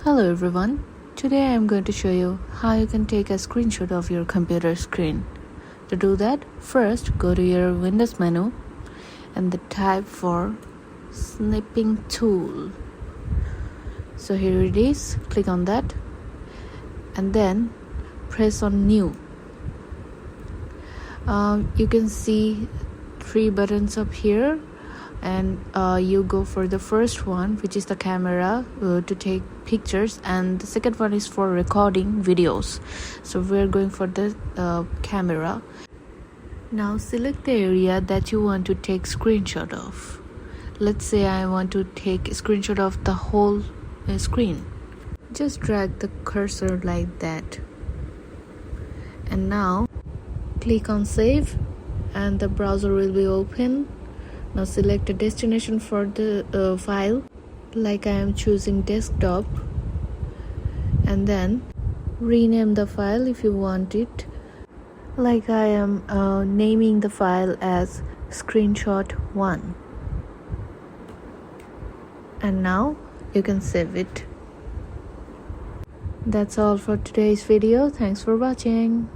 Hello everyone, today I am going to show you how you can take a screenshot of your computer screen. To do that, first go to your Windows menu and then type for Snipping Tool. So here it is, click on that and then press on New. You can see 3 buttons up here, and you go for the first one, which is the camera to take pictures, and the second one is for recording videos. So we're going for the camera. Now select the area that you want to take screenshot of. Let's say I want to take a screenshot of the whole screen. Just drag the cursor like that, and now click on save and the browser will be open. Now select a destination for the file, like I am choosing desktop, and then rename the file if you want it, like I am naming the file as screenshot1. And now you can save it. That's all for today's video. Thanks for watching.